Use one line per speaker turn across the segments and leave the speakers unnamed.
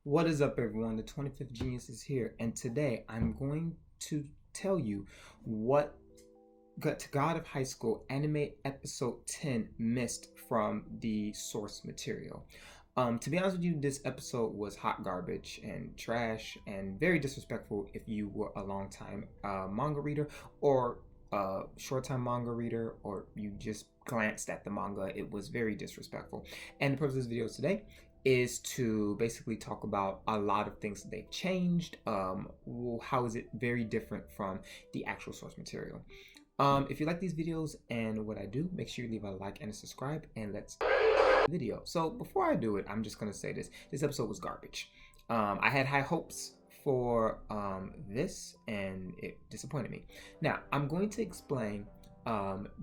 What is up, everyone? The 25th Genius is here, and today I'm going to tell you what God of High School Anime Episode 10 missed from the source material. To be honest with you, this episode was hot garbage and trash and very disrespectful if you were a long time manga reader or a short time manga reader or you just glanced at the manga. It was very disrespectful. And the purpose of this video today is to basically talk about a lot of things that they've changed. How is it very different from the actual source material? If you like these videos and what I do, make sure you leave a like and a subscribe, and let's video. So before I do it, I'm just gonna say this episode was garbage. I had high hopes for this, and it disappointed me. Now I'm going to explain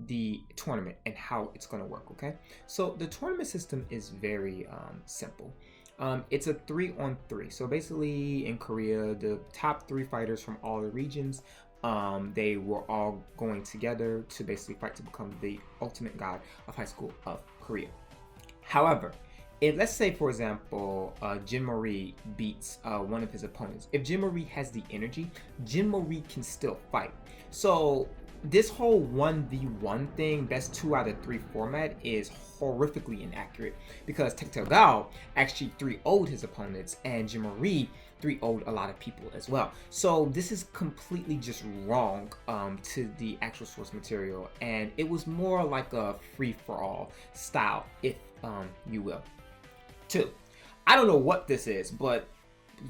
the tournament and how it's going to work. Okay, so the tournament system is very simple. It's a 3-on-3. So basically, in Korea, the top 3 fighters from all the regions, they were all going together to basically fight to become the ultimate god of High School of Korea. However, if let's say, for example, Jin Marie beats one of his opponents, if Jin Marie has the energy, Jin Marie can still fight. So this whole 1v1 thing, best 2 out of 3 format, is horrifically inaccurate because Tectel Gao actually 3-0'd his opponents, and Jin Marie 3-0'd a lot of people as well. So this is completely just wrong to the actual source material, and it was more like a free-for-all style, if you will. 2, I don't know what this is, but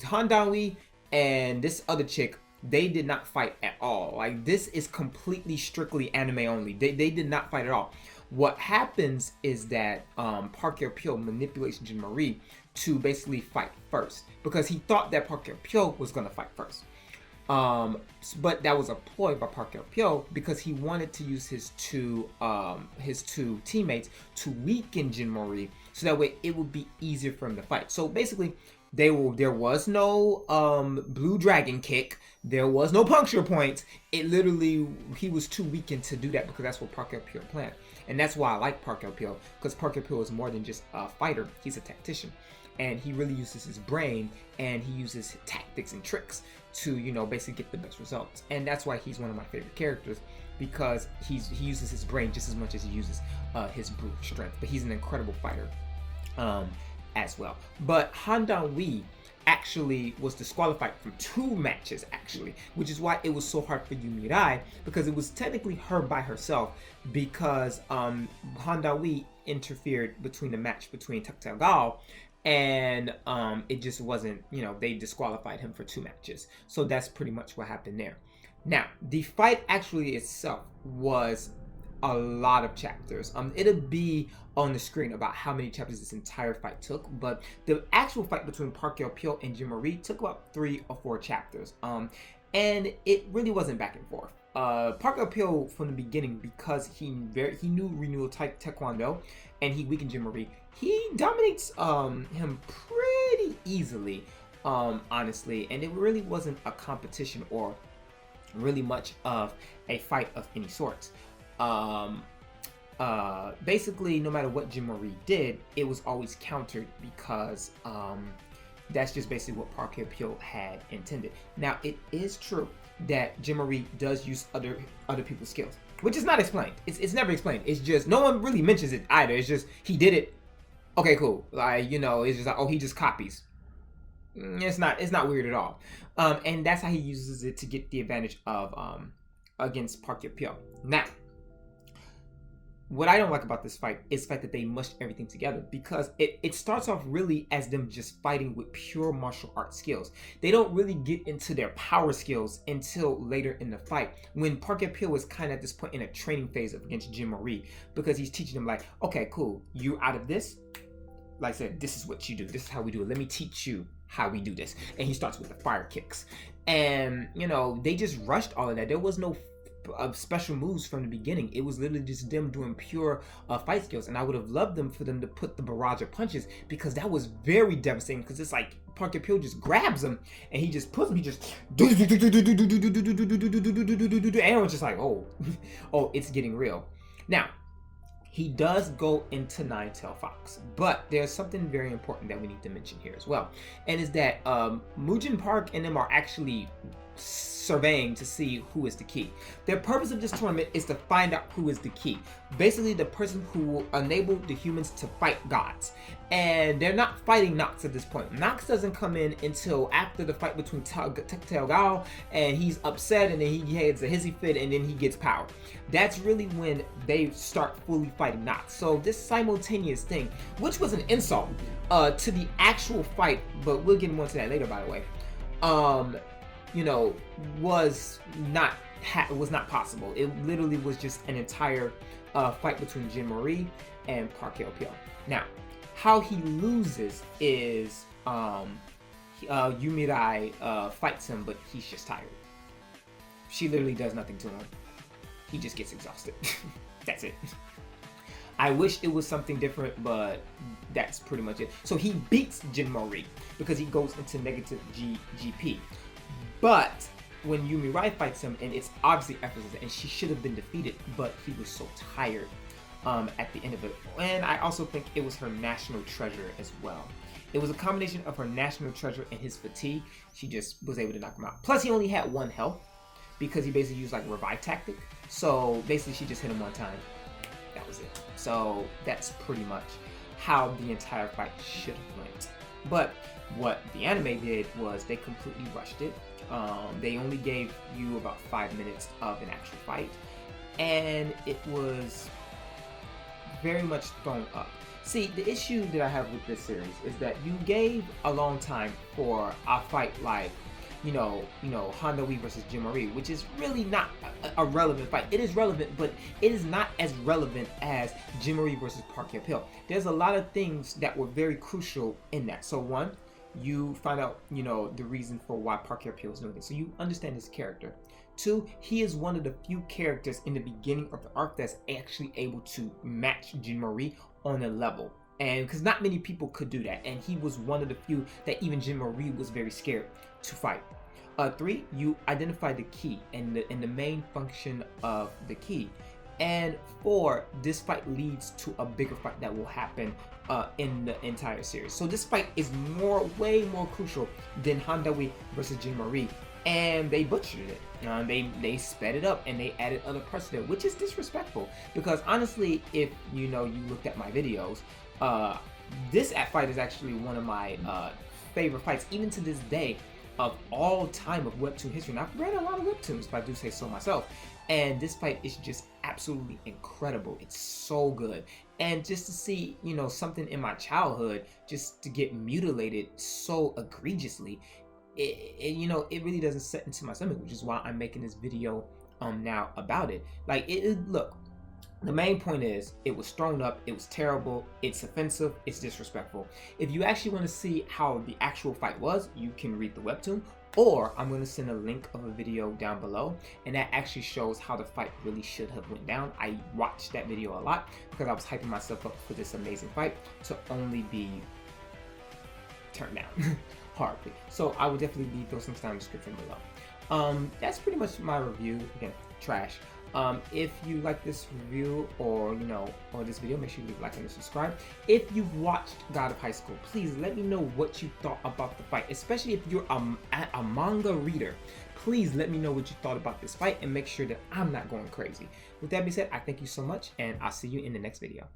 Han Dong-wi and this other chick, they did not fight at all. Like, this is completely strictly anime only. They did not fight at all. What happens is that Park Hye-pyo manipulates Jin Marie to basically fight first because he thought that Park Hye-pyo was going to fight first. But that was a ploy by Park Hye-pyo because he wanted to use his two teammates to weaken Jin Marie so that way it would be easier for him to fight. So basically, there was no blue dragon kick. There was no puncture points. It literally, he was too weakened to do that because that's what Park Hye-pyo planned. And that's why I like Park Hye-pyo, because Park Hye-pyo is more than just a fighter. He's a tactician. And he really uses his brain, and he uses tactics and tricks to, you know, basically get the best results. And that's why he's one of my favorite characters, because he uses his brain just as much as he uses his brute strength. But he's an incredible fighter as well. But Han Dong-wi actually was disqualified from 2 matches, actually, which is why it was so hard for Yu Mirai, because it was technically her by herself, because Han Dong-wi interfered between the match between Tectel Gao, and it just wasn't, you know, they disqualified him for 2 matches. So that's pretty much what happened there. Now, the fight actually itself was a lot of chapters. It'll be on the screen about how many chapters this entire fight took, but the actual fight between Park Hye-pyo and Jin Marie took about 3 or 4 chapters. And it really wasn't back and forth. Park Hye-pyo from the beginning, because he knew renewal taekwondo and he weakened Jin Marie, he dominates him pretty easily, honestly, and it really wasn't a competition or really much of a fight of any sort. Basically, no matter what Jin Marie did, it was always countered because that's just basically what Park Hye-pyo had intended. Now, it is true that Jin Marie does use other people's skills, which is not explained. It's never explained. It's just, no one really mentions it either. It's just, he did it. Okay, cool. Like, you know, it's just like, oh, he just copies. It's not weird at all. And that's how he uses it to get the advantage of against Park Hye-pyo. Now, what I don't like about this fight is the fact that they mushed everything together, because it starts off really as them just fighting with pure martial arts skills. They don't really get into their power skills until later in the fight, when Park Hye-pyo is kind of at this point in a training phase against Jin Marie, because he's teaching them like, okay, cool, you out of this? Like I said, this is what you do. This is how we do it. Let me teach you how we do this. And he starts with the fire kicks. And, you know, they just rushed all of that. There was no special moves from the beginning. It was literally just them doing pure fight skills, and I would have loved them for them to put the barrage of punches, because that was very devastating, because it's like Park Hye-pyo just grabs him and he just puts him, he just and everyone's just like, oh, oh, it's getting real. Now, he does go into Nine-Tailed Fox, but there's something very important that we need to mention here as well, and is that Mujin Park and them are actually surveying to see who is the key. The purpose of this tournament is to find out who is the key. Basically, the person who will enable the humans to fight gods. And they're not fighting Nox at this point. Nox doesn't come in until after the fight between Telgal, and he's upset, and then he has a hissy fit, and then he gets power. That's really when they start fully fighting Nox. So this simultaneous thing, which was an insult to the actual fight, but we'll get more into that later, by the way. You know, was not possible. It literally was just an entire fight between Jin Marie and Park Hyo-pyo. Now, how he loses is Yumirai fights him, but he's just tired. She literally does nothing to him. He just gets exhausted. That's it. I wish it was something different, but that's pretty much it. So he beats Jin Marie because he goes into negative GP. But when Yumirai fights him, and it's obviously effortless, and she should have been defeated, but he was so tired at the end of it. And I also think it was her national treasure as well. It was a combination of her national treasure and his fatigue. She just was able to knock him out. Plus, he only had 1 health because he basically used like a revive tactic. So basically, she just hit him 1 time. That was it. So that's pretty much how the entire fight should have went. But what the anime did was they completely rushed it. They only gave you about 5 minutes of an actual fight, and it was very much thrown up. See, the issue that I have with this series is that you gave a long time for a fight like, you know, Handawi versus Jin Marie, which is really not a relevant fight. It is relevant, but it is not as relevant as Jin Marie versus Park Hyo-pyo. There's a lot of things that were very crucial in that. So one, you find out, you know, the reason for why Park Hyo-pyo is doing this. So you understand his character. 2, he is one of the few characters in the beginning of the arc that's actually able to match Jin Marie on a level. And because not many people could do that. And he was one of the few that even Jin Marie was very scared to fight. 3, you identify the key and the main function of the key. And 4, this fight leads to a bigger fight that will happen in the entire series. So this fight is way more crucial than Handawi versus Jin Marie, and they butchered it. They sped it up and they added other parts to it, which is disrespectful. Because honestly, if you looked at my videos, this fight is actually one of my favorite fights, even to this day, of all time of Webtoon history. And I've read a lot of Webtoons, if I do say so myself. And this fight is just absolutely incredible. It's so good. And just to see, something in my childhood just to get mutilated so egregiously, it really doesn't set into my stomach, which is why I'm making this video now about it. Like, look, the main point is, it was thrown up, it was terrible, it's offensive, it's disrespectful. If you actually want to see how the actual fight was, you can read the webtoon, or I'm going to send a link of a video down below, and that actually shows how the fight really should have went down. I watched that video a lot because I was hyping myself up for this amazing fight to only be turned down horribly. So I will definitely leave those links down in the description below. That's pretty much my review. Again, trash. If you like this review or this video, make sure you leave a like and subscribe. If you've watched God of High School, please let me know what you thought about the fight, especially if you're a manga reader. Please let me know what you thought about this fight and make sure that I'm not going crazy. With that being said, I thank you so much, and I'll see you in the next video.